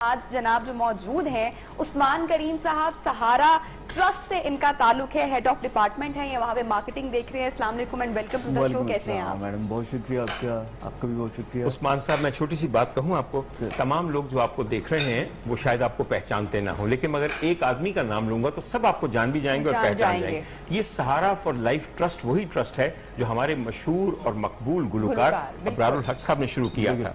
آج جناب جو موجود ہیں عثمان کریم صاحب سہارا ٹرسٹ سے ان کا تعلق ہے, ہیڈ آف ڈپارٹمنٹ ہے, یہ وہاں پہ مارکیٹنگ دیکھ رہے ہیں. السلام علیکم اینڈ ویلکم ٹو دی شو. کیسے ہیں آپ؟ میڈم بہت شکریہ آپ کا بھی بہت شکریہ. عثمان صاحب میں چھوٹی سی بات کہوں آپ کو, تمام لوگ جو آپ کو دیکھ رہے ہیں وہ شاید آپ کو پہچانتے نہ ہوں, لیکن مگر ایک آدمی کا نام لوں گا تو سب آپ کو جان بھی جائیں گے اور پہچان جائیں گے. یہ سہارا فار لائف ٹرسٹ وہی ٹرسٹ ہے جو ہمارے مشہور اور مقبول گلوکار ابرار الحق صاحب نے شروع کیا تھا,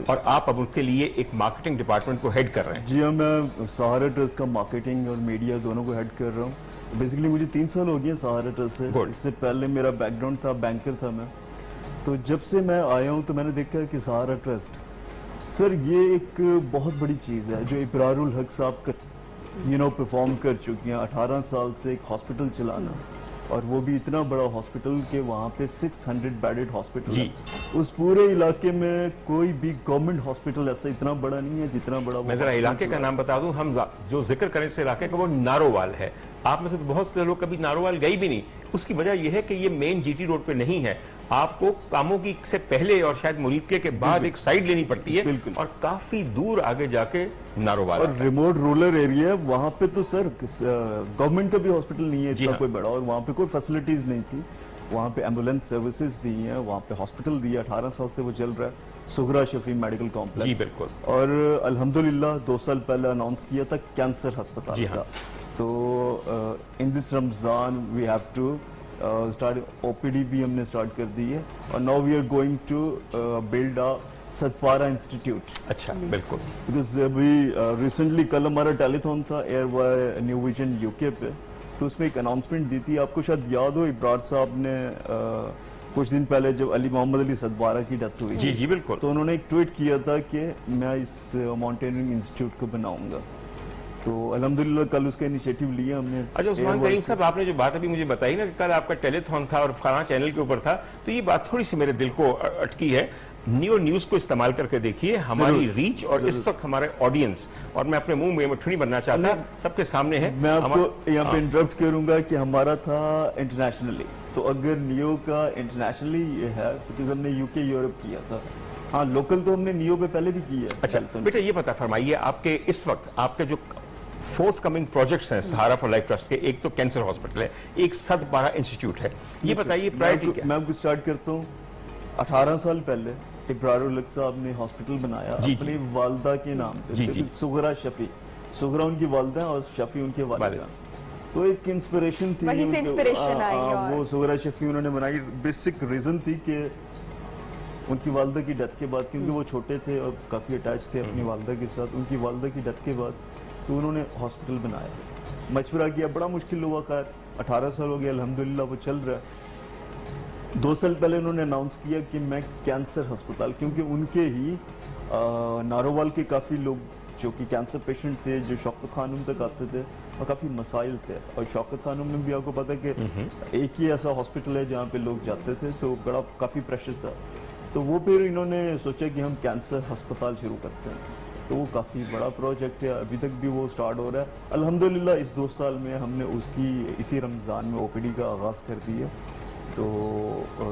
اور آپ اب ان کے لیے ایک مارکیٹنگ ڈپارٹمنٹ کو ہیڈ کر رہے ہیں. جی ہاں, میں سہارا ٹرسٹ کا مارکیٹنگ اور میڈیا دونوں کو ہیڈ کر رہا ہوں. بیسیکلی مجھے 3 سال ہو گئے سہارا ٹرسٹ سے. اس سے پہلے میرا بیک گراؤنڈ تھا, بینکر تھا میں. تو جب سے میں آیا ہوں تو میں نے دیکھا کہ سہارا ٹرسٹ سر یہ ایک بہت بڑی چیز ہے جو ابرار الحق صاحب پرفارم کر چکی ہیں. 18 سال سے ایک ہاسپٹل چلانا, اور وہ بھی اتنا بڑا ہاسپٹل کہ وہاں پہ 600 بیڈڈ ہاسپٹل ہے. اس پورے علاقے میں کوئی بھی گورنمنٹ ہاسپٹل ایسا اتنا بڑا نہیں ہے جتنا بڑا. میں ذرا علاقے کا نام بتا دوں, ہم جو ذکر کریں اس علاقے کا وہ نارووال ہے. آپ میں سے بہت سے لوگ کبھی نارووال گئی بھی نہیں. اس کی وجہ یہ ہے کہ یہ مین جی ٹی روڈ پہ نہیں ہے, آپ کو کاموں کی سے پہلے اور شاید مریدکے کے بعد ایک سائیڈ لینی پڑتی ہے, اور کافی دور آگے جا کے نارووال. اور ریموٹ رورل ایریا ہے وہاں پہ, تو سر گورنمنٹ کا بھی ہاسپٹل نہیں ہے اتنا کوئی بڑا, اور وہاں پہ کوئی فیسلٹیز نہیں تھی. وہاں پہ ایمبولینس سروسز دی ہیں, وہاں پہ ہاسپٹل دی ہے, 18 سال سے وہ چل رہا ہے, سغرا شفیع میڈیکل کمپلیکس. جی بالکل. اور الحمدللہ 2 سال پہلے اناؤنس کیا تھا کینسر ہسپتال کا. تو in this Ramzan we have to start OPD بھی ہم نے اسٹارٹ کر دی ہے, اور now we are going to build a ستپارا انسٹیٹیوٹ. اچھا بالکل. بیکاز ابھی ریسنٹلی کل ہمارا ٹیلیتھون تھا ARY new vision UK پہ, تو اس میں ایک اناؤنسمنٹ دی تھی. آپ کو شاید یاد ہو ابرار صاحب نے کچھ دن پہلے جب موحمد علی ستپارا کی ڈیتھ ہوئی, جی بالکل, تو انہوں نے ایک ٹویٹ کیا تھا کہ میں اس ماؤنٹینئرنگ انسٹیٹیوٹ کو بناؤں گا. تو الحمدللہ کل اس کا انیشیٹو لیا ہم نے. اچھا عثمان کریم صاحب, آپ نے جو بات ابھی مجھے بتائی نا کہ کل آپ کا ٹیلی تھون تھا اور فلاں چینل کے اوپر تھا, تو یہ بات تھوڑی سی میرے دل کو اٹکی ہے. نیوز کو استعمال کر کے دیکھیے, ہماری ریچ اور اس وقت ہمارے آڈینس, اور میں اپنے منہ میں مٹھڑی بننا چاہتا ہوں, سب کے سامنے ہے. میں آپ کو یہاں پہ انٹرپٹ کروں گا کہ ہمارا تھا انٹرنیشنلی, تو اگر نیو کا انٹرنیشنلی یہ ہے بیکاز ہم نے UK یورپ کیا تھا. ہاں لوکل تو ہم نے نیو پہ پہلے بھی کیا ہے. اچھا بیٹا یہ پتہ فرمائیے, آپ کے اس وقت آپ کے جو فورتھ کمنگ پروجیکٹس ہیں سہارا فار لائف ٹرسٹ کے, ایک تو کینسر ہاسپٹل ہے, ایک ستپارا انسٹیٹیوٹ ہے, یہ بتائیے پرائرٹی کیا؟ میں آپ کو سٹارٹ کرتا ہوں. 18 سال پہلے ابرار الحق صاحب نے ہاسپٹل بنایا اپنی والدہ کے نام پہ, سغرا شفیع. سغرا ان کی والدہ اور شفیع ان کے والد. تو ایک انسپریشن تھی, وہ سغرا شفیع انہوں نے بنائی. بیسک ریزن تھی کہ ان کی والدہ کی ڈیتھ کے بعد, کیونکہ وہ چھوٹے تھے اور کافی اٹیچ تھے اپنی والدہ کے ساتھ, ان کی والدہ کی ڈیتھ کے بعد تو انہوں نے ہاسپٹل بنایا. مشورہ کیا, بڑا مشکل ہوا کار, 18 سال ہو گیا, الحمدللہ وہ چل رہا ہے. 2 سال پہلے انہوں نے اناؤنس کیا کہ میں کینسر ہسپتال, کیونکہ ان کے ہی نارووال کے کافی لوگ جو کہ کینسر پیشنٹ تھے, جو شوکت خانم تک آتے تھے, اور کافی مسائل تھے. اور شوکت خانم میں بھی آپ کو پتا کہ ایک ہی ایسا ہاسپٹل ہے جہاں پہ لوگ جاتے تھے, تو بڑا کافی پریشر تھا. تو وہ پھر انہوں نے سوچا کہ ہم کینسر ہسپتال شروع کرتے ہیں. تو وہ کافی بڑا پروجیکٹ ہے, ابھی تک بھی وہ سٹارٹ ہو رہا ہے. الحمدللہ اس 2 سال میں ہم نے اس کی اسی رمضان میں OPD کا آغاز کر دیا. تو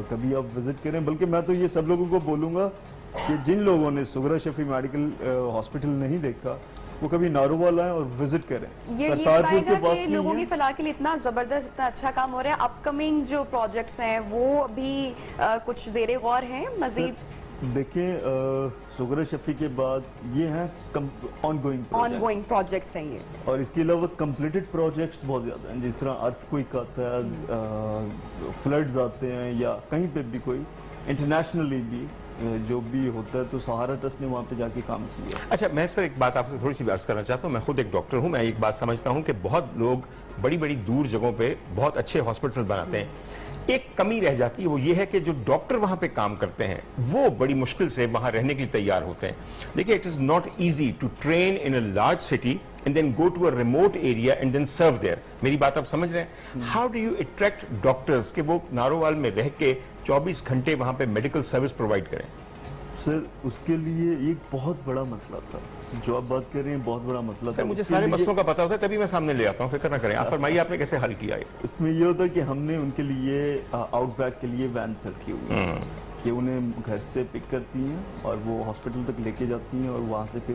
کبھی آپ وزٹ کریں, بلکہ میں تو یہ سب لوگوں کو بولوں گا کہ جن لوگوں نے سغرا شفیع میڈیکل ہاسپٹل نہیں دیکھا وہ کبھی نارووال آئیں اور وزٹ کریں. یہ بتائے گا کہ لوگوں کی فلاح کے لیے اتنا زبردست, اتنا اچھا کام ہو رہا ہے. اپ کمنگ جو پروجیکٹس ہیں وہ بھی کچھ زیر غور ہیں مزید؟ دیکھیں سغرا شفیع کے بعد یہ ہیں آن گوئنگ پروجیکٹس ہیں یہ, اور اس کے علاوہ کمپلیٹڈ پروجیکٹس بہت زیادہ ہیں. جس طرح ارتھ کوئک آتا ہے, فلڈز آتے ہیں, یا کہیں پہ بھی کوئی انٹرنیشنلی بھی جو بھی ہوتا ہے, تو سہارا ٹرسٹ نے وہاں پہ جا کے کام کیا. اچھا میں سر ایک بات آپ سے تھوڑی سی عرض کرنا چاہتا ہوں. میں خود ایک ڈاکٹر ہوں, میں ایک بات سمجھتا ہوں کہ بہت لوگ بڑی بڑی دور جگہوں پہ بہت اچھے ہاسپٹل بناتے ہیں. ایک کمی رہ جاتی ہے, وہ یہ ہے کہ جو ڈاکٹر وہاں پہ کام کرتے ہیں وہ بڑی مشکل سے وہاں رہنے کے لیے تیار ہوتے ہیں. دیکھیے it is not easy to train in a large city and then go to a remote area and then serve there. میری بات آپ سمجھ رہے ہیں؟ How do you attract doctors کہ وہ نارووال میں رہ کے 24 گھنٹے وہاں پہ میڈیکل سروس پرووائڈ کریں؟ سر اس کے لیے ایک بہت بڑا مسئلہ تھا جو آپ بات کر رہے ہیں, بہت بڑا مسئلہ تھا. مجھے سارے مسئلوں کا پتا ہوتا ہے تبھی میں سامنے لے آتا ہوں, فکر نہ کریں. آپ فرمائیے آپ نے کیسے حل کیا ہے؟ اس میں یہ ہوتا ہے کہ ہم نے ان کے لیے آؤٹ بیک کے لیے وینس رکھی ہوئی ہیں کہ انہیں گھر سے پک کرتی ہیں اور وہ ہاسپٹل تک لے کے جاتی ہیں, اور وہاں سے پھر